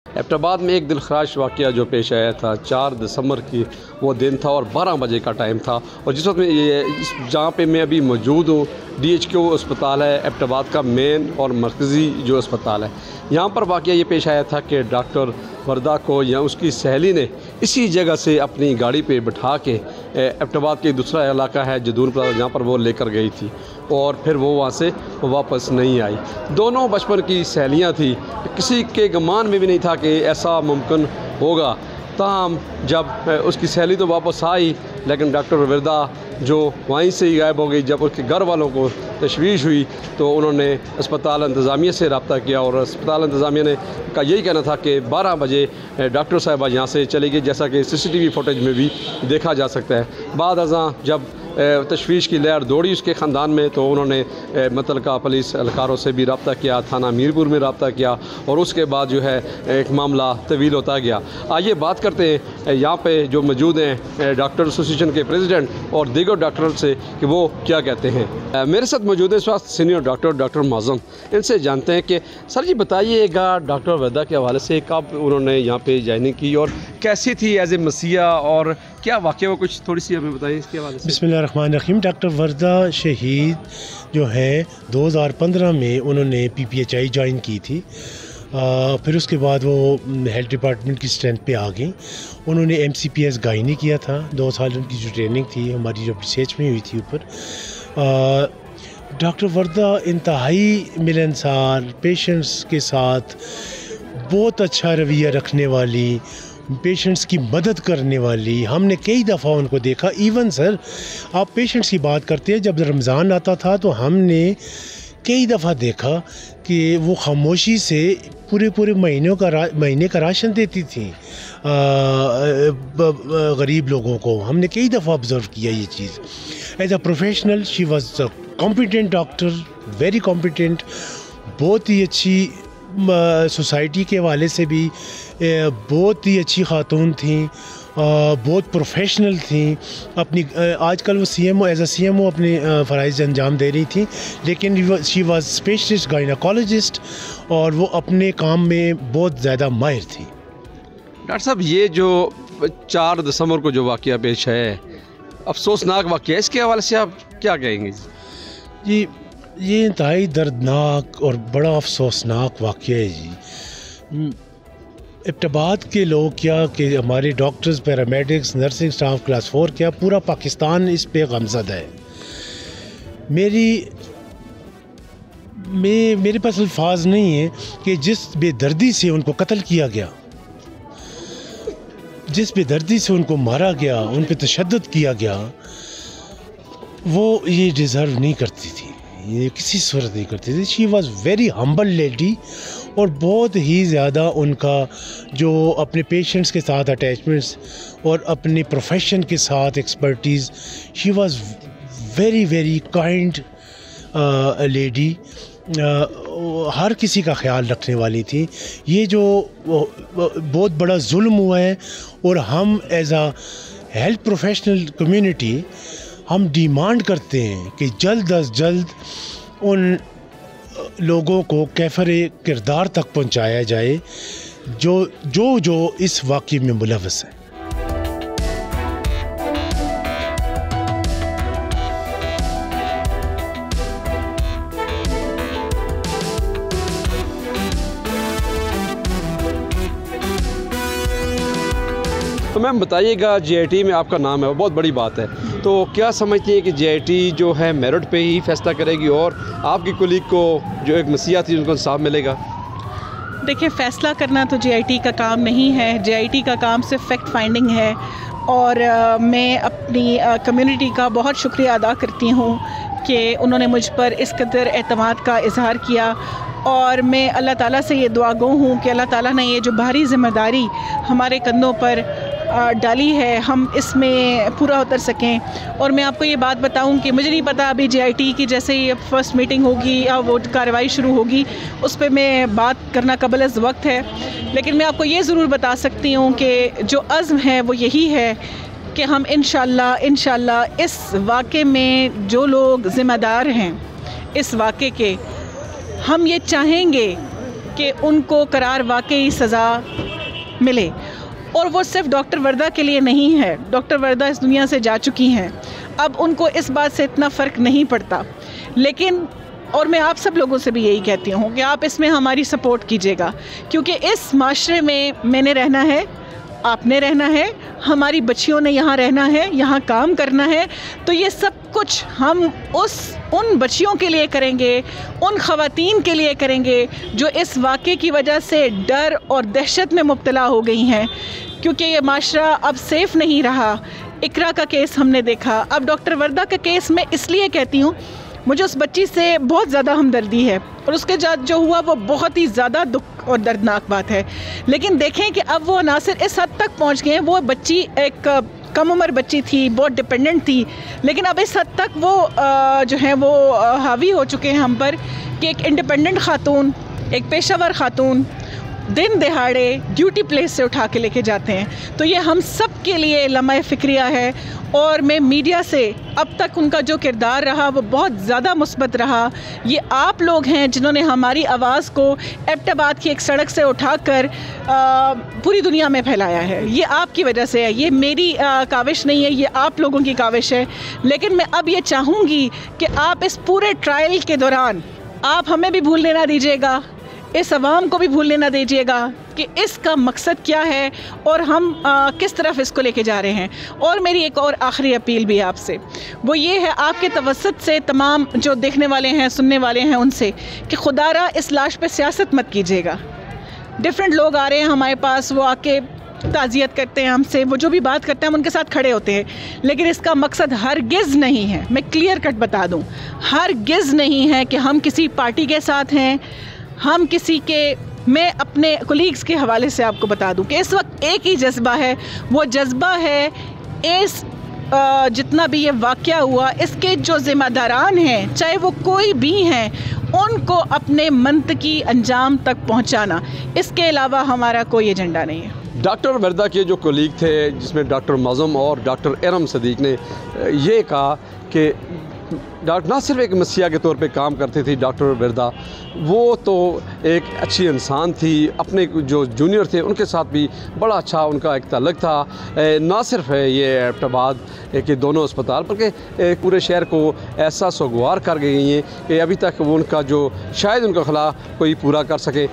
एबटाबाद में एक दिलखराश वाक़या जो पेश आया था 4 दिसंबर की वो दिन था और 12 बजे का टाइम था। और जिस वक्त ये जहाँ पे मैं अभी मौजूद हूँ DHQ अस्पताल है, एबटाबाद का मेन और मरकज़ी जो अस्पताल है, यहाँ पर वाक़या ये पेश आया था कि डॉक्टर वर्दा को या उसकी सहेली ने इसी जगह से अपनी गाड़ी पे बिठा के एबटाबाद के दूसरा इलाका है जदून प्लाजा, जहाँ पर वो लेकर गई थी और फिर वो वहाँ से वापस नहीं आई। दोनों बचपन की सहेलियाँ थी, किसी के गुमान में भी नहीं था कि ऐसा मुमकिन होगा। ताहम जब उसकी सहेली तो वापस आई, लेकिन डॉक्टर वर्दा जो वहीं से ही गायब हो गई। जब उसके घर वालों को तशवीश हुई तो उन्होंने अस्पताल इंतज़ामिया से रब्ता किया और अस्पताल इंतज़ामिया ने का यही कहना था कि 12 बजे डॉक्टर साहिबा यहाँ से चली गई, जैसा कि CCTV फुटेज में भी देखा जा सकता है। बाद अज़ां जब तशवीश की लहर दौड़ी उसके ख़ानदान में तो उन्होंने मुतल्लिका पुलिस एहलकारों से भी रब्ता किया, थाना मीरपुर में रब्ता किया और उसके बाद जो है एक मामला तवील होता गया। आइए बात करते हैं यहाँ पे जो मौजूद हैं डॉक्टर एसोसिएशन के प्रेसिडेंट और दीगर डॉक्टर से कि वो क्या कहते हैं। मेरे साथ मौजूद है स्वास्थ्य सीनियर डॉक्टर माज़म। इनसे जानते हैं कि सर जी बताइएगा डॉक्टर वर्दा के हवाले से कब उन्होंने यहाँ पे ज्वाइनिंग की और कैसी थी एज ए मसीहा और क्या वाक़या, वो कुछ थोड़ी सी हमें बताइए इसके हवाले से। बिस्मिल्लाहिर्रहमानिर्रहीम। डॉक्टर वर्दा शहीद जो है 2015 में उन्होंने PPHI ज्वाइन की थी। फिर उसके बाद वो हेल्थ डिपार्टमेंट की स्ट्रेंथ पे आ गई। उन्होंने MCPS गायनी किया था, 2 साल उनकी जो ट्रेनिंग थी हमारी जो रिसर्च में हुई थी ऊपर। डॉक्टर वर्दा इंतहाई मिलनसार, पेशेंट्स के साथ बहुत अच्छा रवैया रखने वाली, पेशेंट्स की मदद करने वाली। हमने कई दफ़ा उनको देखा। इवन सर आप पेशेंट्स की बात करते हैं, जब रमज़ान आता था तो हमने कई दफ़ा देखा कि वो खामोशी से पूरे महीने का राशन देती थी गरीब लोगों को। हमने कई दफ़ा ऑब्ज़र्व किया ये चीज़। As a professional she was a competent doctor, very competent, बहुत ही अच्छी सोसाइटी के हवाले से भी बहुत ही अच्छी खातून थी, बहुत प्रोफेशनल थी। अपनी आजकल वो CMO एज अ CMO अपने फ़राइज़ अंजाम दे रही थी, लेकिन शी वाज स्पेशलिस्ट गायनेकोलॉजिस्ट और वो अपने काम में बहुत ज़्यादा माहिर थी। डॉक्टर साहब ये जो 4 दिसंबर को जो वाक़या पेश है, अफसोसनाक वाक़या, इसके हवाले से आप क्या कहेंगे? जी ये इंतहाई दर्दनाक और बड़ा अफसोसनाक वाक़या है जी। एबटाबाद के लोग क्या कि हमारे doctors, paramedics, nursing staff, class 4 क्या पूरा पाकिस्तान इस पे गमज़द है। मेरे पास अल्फाज नहीं है कि जिस बेदर्दी से उनको कत्ल किया गया, जिस बेदर्दी से उनको मारा गया, उन पे तशद्दुद किया गया, वो ये डिज़र्व नहीं करती थी, ये किसी सूरत नहीं करती थी। She was very humble lady और बहुत ही ज़्यादा उनका जो अपने पेशेंट्स के साथ अटैचमेंट्स और अपने प्रोफेशन के साथ expertise, she was very kind lady, हर किसी का ख्याल रखने वाली थी। ये जो बहुत बड़ा जुल्म हुआ है और हम एज आ हेल्थ प्रोफेशनल कम्युनिटी हम डिमांड करते हैं कि जल्द अज जल्द उन लोगों को कैफरे किरदार तक पहुंचाया जाए जो इस वाक़ये में मुलव्वस है। तो मैम बताइएगा JIT में आपका नाम है, बहुत बड़ी बात है, तो क्या समझती हैं कि JIT जो है मेरिट पे ही फैसला करेगी और आपकी कुलीग को जो एक मसीहा थी उनको इंसाफ मिलेगा? देखिए, फ़ैसला करना तो JIT का काम नहीं है। JIT का काम सिर्फ फैक्ट फाइंडिंग है और मैं अपनी कम्युनिटी का बहुत शुक्रिया अदा करती हूँ कि उन्होंने मुझ पर इस कदर एतमाद का इजहार किया और मैं अल्लाह ताला से ये दुआ गो हूँ कि अल्लाह ताला ने ये जो भारी ज़िम्मेदारी हमारे कंधों पर डाली है हम इसमें पूरा उतर सकें। और मैं आपको ये बात बताऊं कि मुझे नहीं पता अभी JIT की जैसे ही फर्स्ट मीटिंग होगी या वो कार्रवाई शुरू होगी उस पर मैं बात करना कबल अज़ वक्त है, लेकिन मैं आपको ये ज़रूर बता सकती हूँ कि जो अज़्म है वो यही है कि हम इंशाल्लाह इस वाक़े में जो लोग ज़िम्मेदार हैं इस वाक़े के, हम ये चाहेंगे कि उनको करार वाकई सज़ा मिले। और वो सिर्फ डॉक्टर वर्दा के लिए नहीं है, डॉक्टर वर्दा इस दुनिया से जा चुकी हैं, अब उनको इस बात से इतना फ़र्क नहीं पड़ता। लेकिन और मैं आप सब लोगों से भी यही कहती हूँ कि आप इसमें हमारी सपोर्ट कीजिएगा, क्योंकि इस माशरे में मैंने रहना है, आपने रहना है, हमारी बच्चियों ने यहाँ रहना है, यहाँ काम करना है। तो ये सब कुछ हम उन बच्चियों के लिए करेंगे, उन ख़वातीन के लिए करेंगे जो इस वाक़े की वजह से डर और दहशत में मुब्तला हो गई हैं, क्योंकि ये माशरा अब सेफ़ नहीं रहा। इकरा का केस हमने देखा, अब डॉक्टर वर्दा का केस मैं इसलिए कहती हूँ, मुझे उस बच्ची से बहुत ज़्यादा हमदर्दी है और उसके साथ जो हुआ वो बहुत ही ज़्यादा दुख और दर्दनाक बात है। लेकिन देखें कि अब वो ना सिर्फ इस हद तक पहुंच गए हैं, वो बच्ची एक कम उम्र बच्ची थी, बहुत डिपेंडेंट थी, लेकिन अब इस हद तक वो जो है वो हावी हो चुके हैं हम पर कि एक इंडिपेंडेंट खातून, एक पेशावर खातून दिन दिहाड़े ड्यूटी प्लेस से उठा के लेके जाते हैं। तो ये हम सब के लिए लम्हा फ़िक्रिया है। और मैं मीडिया से अब तक उनका जो किरदार रहा वो बहुत ज़्यादा मुस्बत रहा। ये आप लोग हैं जिन्होंने हमारी आवाज़ को एबटाबाद की एक सड़क से उठाकर पूरी दुनिया में फैलाया है। ये आपकी वजह से है, ये मेरी काविश नहीं है, ये आप लोगों की काविश है। लेकिन मैं अब ये चाहूँगी कि आप इस पूरे ट्रायल के दौरान आप हमें भी भूलने ना दीजिएगा, इस अवाम को भी भूलने ना दीजिएगा कि इसका मकसद क्या है और हम किस तरफ इसको लेके जा रहे हैं। और मेरी एक और आखिरी अपील भी आपसे, वो ये है आपके तवस्सुत से तमाम जो देखने वाले हैं, सुनने वाले हैं, उनसे कि खुदारा इस लाश पे सियासत मत कीजिएगा। डिफरेंट लोग आ रहे हैं हमारे पास, वो आके ताज़ियत करते हैं हमसे, वो जो भी बात करते हैं हम उनके साथ खड़े होते हैं, लेकिन इसका मकसद हरगिज़ नहीं है, मैं क्लियर कट बता दूँ, हरगिज़ नहीं है कि हम किसी पार्टी के साथ हैं, हम किसी के, मैं अपने कोलीग्स के हवाले से आपको बता दूं कि इस वक्त एक ही जज्बा है, वो जज्बा है इस जितना भी ये वाक़या हुआ इसके जो ज़िम्मेदारान हैं, चाहे वो कोई भी हैं, उनको अपने मंतकी अंजाम तक पहुंचाना। इसके अलावा हमारा कोई एजेंडा नहीं है। डॉक्टर वर्दा के जो कोलीग थे, जिसमें डॉक्टर मज़म और डॉक्टर इरम सदीक ने ये कहा कि ना सिर्फ एक मसीहा के तौर पे काम करती थी डॉक्टर वर्दा, वो तो एक अच्छी इंसान थी, अपने जो जूनियर थे उनके साथ भी बड़ा अच्छा उनका एक ताल्लुक़ था। ना सिर्फ ये एबटाबाद के दोनों अस्पताल बल्कि पूरे शहर को ऐसा सुगवार कर गई हैं कि अभी तक वो उनका जो शायद उनका खला कोई पूरा कर सके।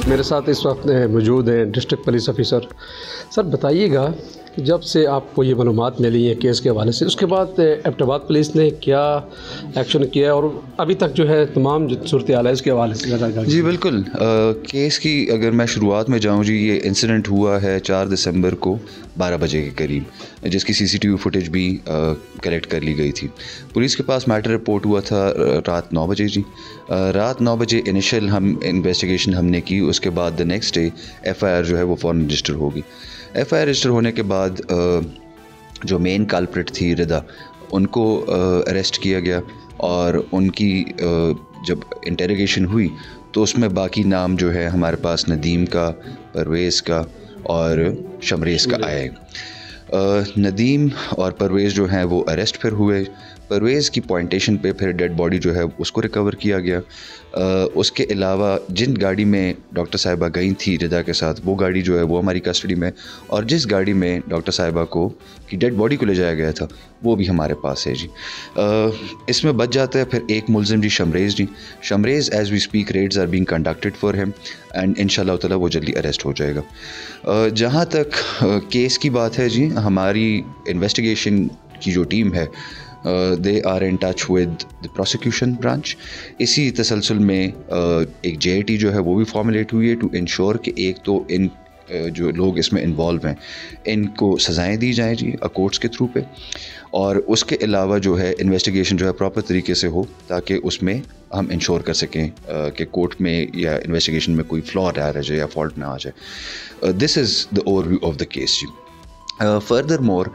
मेरे साथ इस वक्त मौजूद हैं डिस्ट्रिक्ट पुलिस ऑफिसर। सर बताइएगा कि जब से आपको ये मालूमात मिली है केस के हवाले से, उसके बाद एबटाबाद पुलिस ने क्या एक्शन किया है और अभी तक जो है तमाम जो सूरत हाल है इसके हवाले से? जी बिल्कुल, केस की अगर मैं शुरुआत में जाऊँ जी, ये इंसिडेंट हुआ है 4 दिसंबर को 12 बजे के करीब, जिसकी CCTV फुटेज भी कलेक्ट कर ली गई थी। पुलिस के पास मैटर रिपोर्ट हुआ था रात 9 बजे जी। रात 9 बजे इनिशियल हम इन्वेस्टिगेशन हमने की, उसके बाद द नेक्स्ट डे FIR जो है वो फ़ौरन रजिस्टर होगी। FIR रजिस्टर होने के बाद जो मेन कल्प्रिट थी रिदा, उनको अरेस्ट किया गया और उनकी जब इंटेरोगेशन हुई तो उसमें बाकी नाम जो है हमारे पास नदीम का, परवेज़ का और शमरेज़ का आया है। नदीम और परवेज़ जो हैं वो अरेस्ट फिर हुए। परवेज़ की पॉइंटेशन पे फिर डेड बॉडी जो है उसको रिकवर किया गया। उसके अलावा जिन गाड़ी में डॉक्टर साहिबा गई थी रिदा के साथ, वो गाड़ी जो है वो हमारी कस्टडी में, और जिस गाड़ी में डॉक्टर साहिबा को की डेड बॉडी को ले जाया गया था वो भी हमारे पास है जी। इसमें बच जाता है फिर एक मुलजिम ji Shamrez ji. Shamrez as we speak raids are being conducted for him and इंशाल्लाह ताला वो जल्दी अरेस्ट हो जाएगा। जहाँ तक केस की बात है जी, हमारी इन्वेस्टिगेशन की जो टीम है they are in touch with the prosecution branch. इसी तसलसल में एक JIT जो है वो भी फॉर्मुलेट हुई है टू इंश्योर कि एक तो इन जो लोग इसमें इन्वॉल्व हैं इनको सज़ाएं दी जाएँ जी कोर्ट्स के थ्रू पे, और उसके अलावा जो है इन्वेस्टिगेशन जो है प्रॉपर तरीके से हो ताकि उसमें हम इंश्योर कर सकें कि कोर्ट में या इन्वेस्टिगेशन में कोई फ्लॉ ना रह जाए या फॉल्ट ना आ जाए। This is the overview of the case जी। फर्दर मोर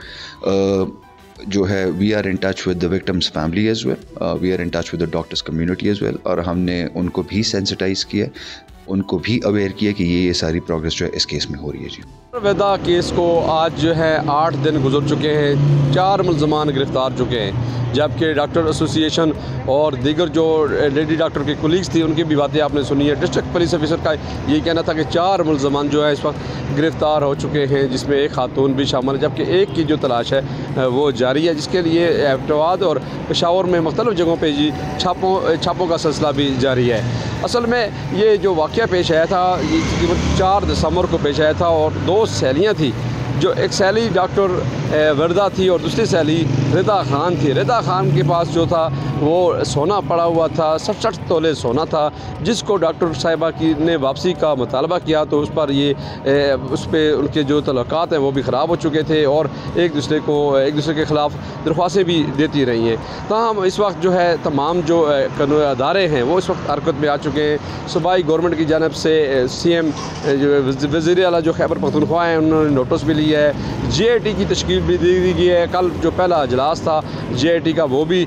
जो है we are in touch with the victims family as well, we are in touch with the doctors community as well, और हमने उनको भी सेंसिटाइज़ किया उनको भी अवेयर किया कि ये सारी प्रोग्रेस जो है इस केस में हो रही है जी। वेदा केस को आज जो है 8 दिन गुजर चुके हैं, 4 मुल्ज़मान गिरफ्तार चुके हैं, जबकि डॉक्टर एसोसिएशन और दीगर जो लेडी डॉक्टर के कोलीग्स थी उनकी भी बातें आपने सुनी है। डिस्ट्रिक्ट पुलिस ऑफिसर का ये कहना था कि 4 मुल्ज़मान जो है इस वक्त गिरफ्तार हो चुके हैं, जिसमें एक खातून भी शामिल है, जबकि एक की जो तलाश है वो जारी है, जिसके लिए एबटाबाद और पेशावर में मुख्तलिफ जगहों पर जी छापों का सिलसिला भी जारी है। असल में ये जो वाक़या पेश आया था ये तकरीबन 4 दिसंबर को पेश आया था और 2 सहेलियाँ थी, जो एक सहेली डॉक्टर वर्दा थी और दूसरी सहेली रिदा खान थी। रिदा खान के पास जो था वो सोना पड़ा हुआ था, 67 तोले सोना था, जिसको डॉक्टर साहिबा की ने वापसी का मुतालबा किया तो उस पर ये उस पर उनके जो तल्लुकात हैं वो भी ख़राब हो चुके थे और एक दूसरे के ख़िलाफ़ दरख्वास्तें भी देती रही हैं। ताहम इस वक्त जो है तमाम जो कानूनी अदारे हैं वो इस वक्त हरकत में आ चुके हैं। सूबाई गवर्नमेंट की जानब से CM वज़ीर आला जो खैबर पख्तूनख्वा हैं उन्होंने नोटिस भी लिया है। JIT की तश्कील भी दी गई है। कल जो पहला इजलास था JIT का वो भी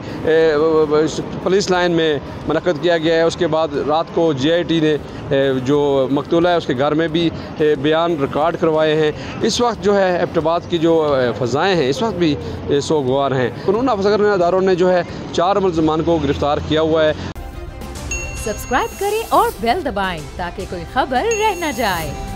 पुलिस लाइन में मुनक़्क़द किया गया है। उसके बाद रात को JIT ने जो मकतूला है उसके घर में भी बयान रिकॉर्ड करवाए हैं। इस वक्त जो है एबटाबाद की जो फ़ज़ाएँ हैं इस वक्त भी सोगवार हैं। कानून नाफिज़ करने अदारों ने जो है 4 मुल्ज़मान को गिरफ़्तार किया हुआ है। सब्सक्राइब करें और बेल दबाएं ताकि कोई खबर रह न जाए।